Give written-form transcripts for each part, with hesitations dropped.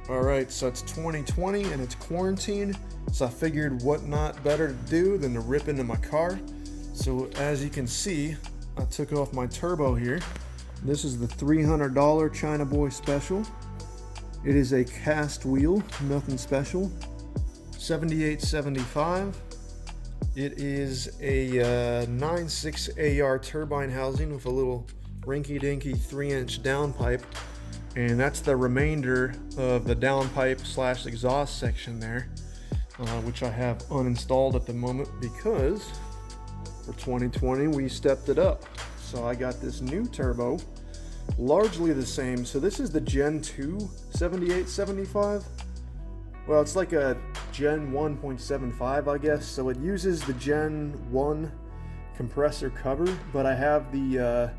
Alright, so it's 2020 and it's quarantine, so I figured what not better to do than to rip into my car. So as you can see, I took off my turbo here. This is the $300 China Boy Special. It is a cast wheel, nothing special. 7875. It is a 9.6 AR turbine housing with a little rinky-dinky 3-inch downpipe. And that's the remainder of the downpipe / exhaust section there, which I have uninstalled at the moment because for 2020 we stepped it up. So I got this new turbo, largely the same. So this is the Gen 2 7875. Well, it's like a Gen 1.75, I guess. So it uses the Gen 1 compressor cover, but I have the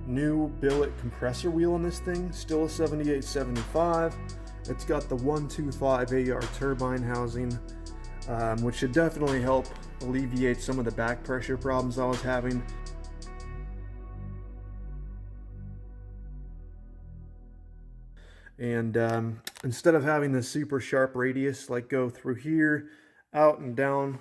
new billet compressor wheel on this thing, still a 7875. It's got the 125 AR turbine housing, which should definitely help alleviate some of the back pressure problems I was having. And instead of having the super sharp radius like go through here, out and down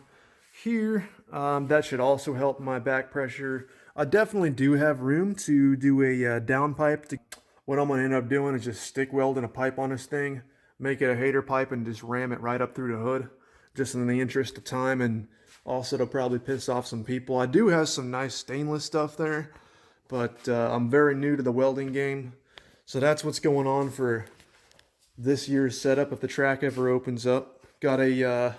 here, that should also help my back pressure. I definitely do have room to do a downpipe. What I'm going to end up doing is just stick welding a pipe on this thing, make it a hater pipe, and just ram it right up through the hood, just in the interest of time, and also to probably piss off some people. I do have some nice stainless stuff there, but I'm very new to the welding game. So that's what's going on for this year's setup if the track ever opens up. Got a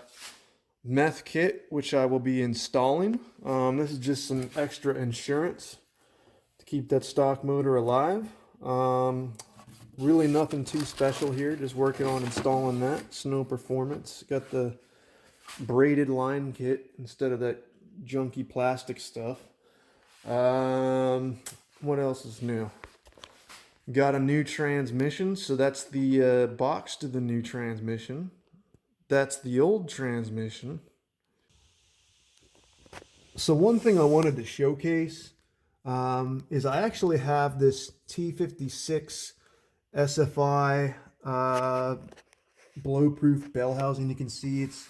meth kit, which I will be installing. This is just some extra insurance to keep that stock motor alive. Really nothing too special here, just working on installing that. Snow Performance. Got the braided line kit instead of that junky plastic stuff. What else is new? Got a new transmission, so that's the box to the new transmission. That's the old transmission. So one thing I wanted to showcase is I actually have this T56 SFI blow-proof bell housing. You can see it's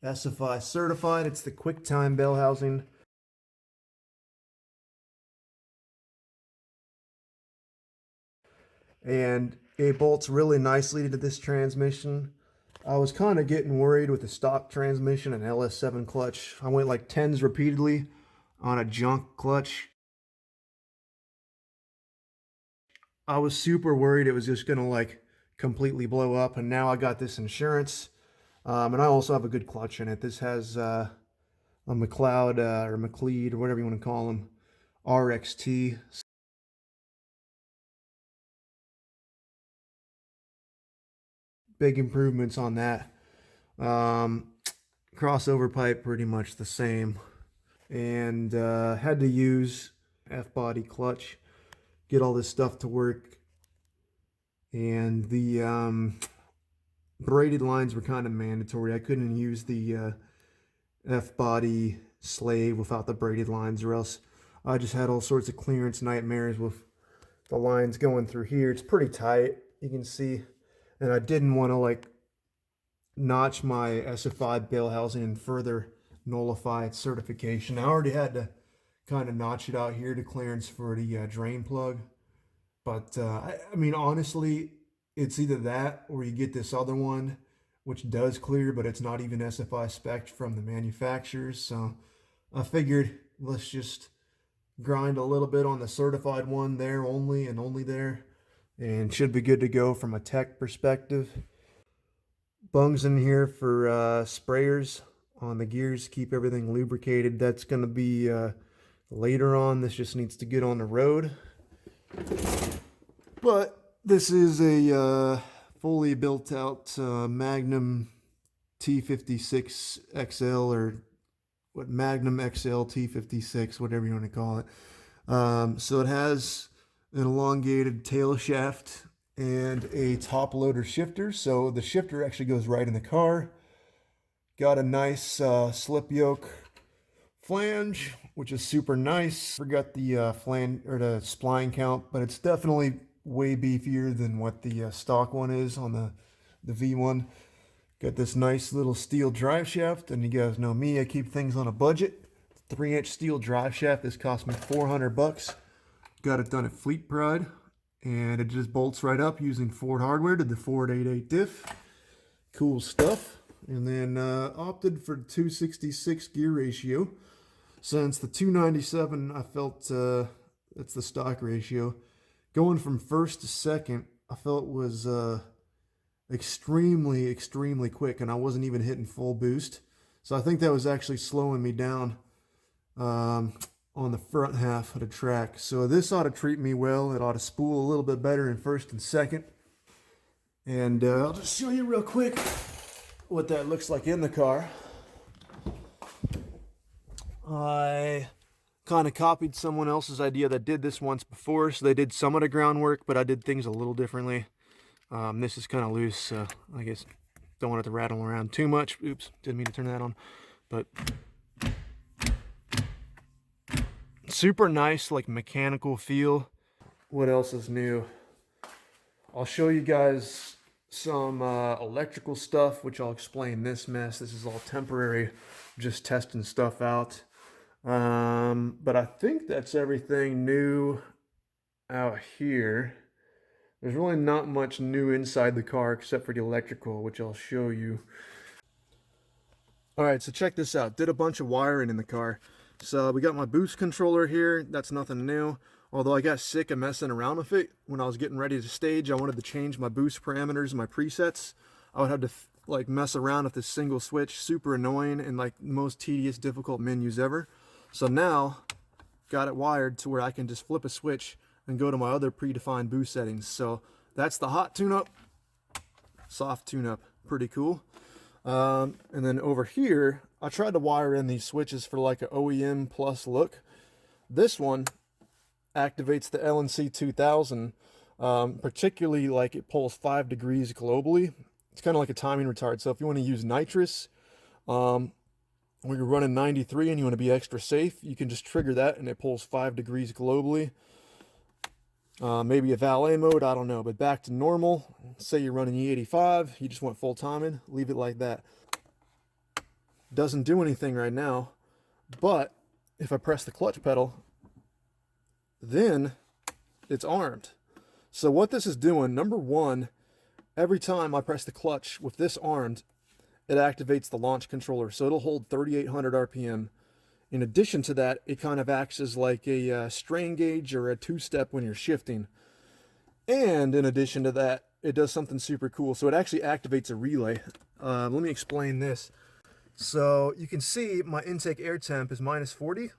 SFI certified. It's the QuickTime bell housing. And it bolts really nicely to this transmission. I was kind of getting worried with the stock transmission and LS7 clutch. I went like 10s repeatedly on a junk clutch. I was super worried it was just going to like completely blow up, and now I got this insurance. And I also have a good clutch in it. This has a McLeod or McLeod or whatever you want to call them, RXT. Big improvements on that. Crossover pipe pretty much the same, and had to use F-body clutch, get all this stuff to work, and the braided lines were kind of mandatory. I couldn't use the F-body slave without the braided lines, or else I just had all sorts of clearance nightmares with the lines going through here. It's pretty tight, you can see. And I didn't want to like notch my SFI bell housing and further nullify its certification. I already had to kind of notch it out here to clearance for the drain plug. But I mean, honestly, it's either that or you get this other one, which does clear, but it's not even SFI spec'd from the manufacturers. So I figured let's just grind a little bit on the certified one there only, and only there, and should be good to go from a tech perspective. Bungs in here for sprayers on the gears, keep everything lubricated. That's going to be later on. This just needs to get on the road. But this is a fully built out Magnum T56 XL, or what, Magnum XL T56, whatever you want to call it. So it has an elongated tail shaft and a top loader shifter. So the shifter actually goes right in the car. Got a nice slip yoke flange, which is super nice. Forgot the flange or the spline count, but it's definitely way beefier than what the stock one is on the the V1. Got this nice little steel drive shaft, and you guys know me, I keep things on a budget. 3-inch steel drive shaft. This cost me $400. Got it done at Fleet Pride, and it just bolts right up using Ford hardware. Did the Ford 88 diff. Cool stuff. And then opted for 266 gear ratio. Since the 297, I felt that's the stock ratio. Going from first to second, I felt was extremely quick, and I wasn't even hitting full boost. So I think that was actually slowing me down on the front half of the track. So this ought to treat me well. It ought to spool a little bit better in first and second. And I'll just show you real quick what that looks like in the car. I kind of copied someone else's idea that did this once before, so they did some of the groundwork, but I did things a little differently. This is kind of loose, so I guess don't want it to rattle around too much. Oops, didn't mean to turn that on. But super nice, like mechanical feel. What else is new? I'll show you guys some electrical stuff, which I'll explain this mess. This is all temporary, just testing stuff out. But I think that's everything new out here. There's really not much new inside the car except for the electrical, which I'll show you. All right, so check this out. Did a bunch of wiring in the car. So we got my boost controller here. That's nothing new. Although I got sick of messing around with it when I was getting ready to stage. I wanted to change my boost parameters and my presets. I would have to like mess around with this single switch. Super annoying and like the most tedious, difficult menus ever. So now, got it wired to where I can just flip a switch and go to my other predefined boost settings. So that's the hot tune-up, soft tune-up, pretty cool. And then over here, I tried to wire in these switches for like an OEM plus look. This one activates the LNC 2000, particularly like it pulls 5 degrees globally. It's kind of like a timing retard. So if you want to use nitrous, when you're running 93 and you want to be extra safe, you can just trigger that and it pulls 5 degrees globally. Maybe a valet mode, I don't know. But back to normal, say you're running E85, you just want full timing, leave it like that. Doesn't do anything right now, but if I press the clutch pedal, then it's armed. So what this is doing, number one, every time I press the clutch with this armed, it activates the launch controller, so it'll hold 3,800 RPM. In addition to that, it kind of acts as like a strain gauge or a two-step when you're shifting. And in addition to that, it does something super cool. So it actually activates a relay. Let me explain this. So you can see my intake air temp is -40.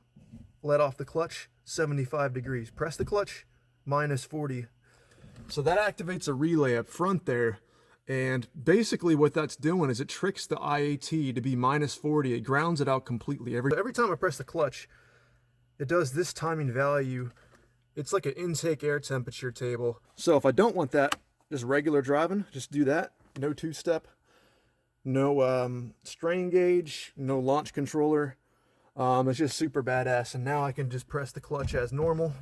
Let off the clutch, 75 degrees. Press the clutch, -40. So that activates a relay up front there. And basically what that's doing is it tricks the IAT to be -40. It grounds it out completely. Every time I press the clutch, it does this timing value. It's like an intake air temperature table. So if I don't want that, just regular driving, just do that. No two-step, no strain gauge, no launch controller. It's just super badass. And now I can just press the clutch as normal.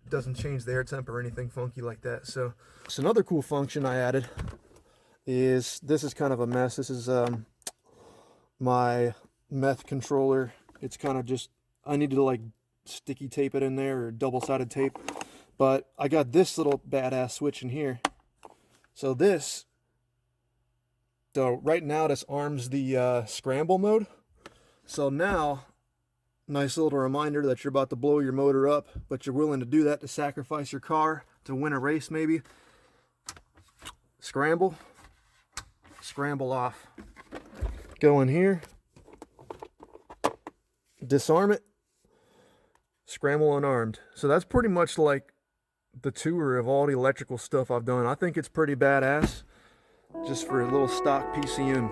It doesn't change the air temp or anything funky like that. So another cool function I added is, this is kind of a mess. This is my meth controller. It's kind of just, I need to like sticky tape it in there or double-sided tape. But I got this little badass switch in here. So this, so right now this arms the scramble mode. So now, nice little reminder that you're about to blow your motor up, but you're willing to do that to sacrifice your car to win a race maybe. Scramble. Scramble off. Go in here, disarm it, scramble unarmed. So that's pretty much like the tour of all the electrical stuff I've done. I think it's pretty badass just for a little stock PCM.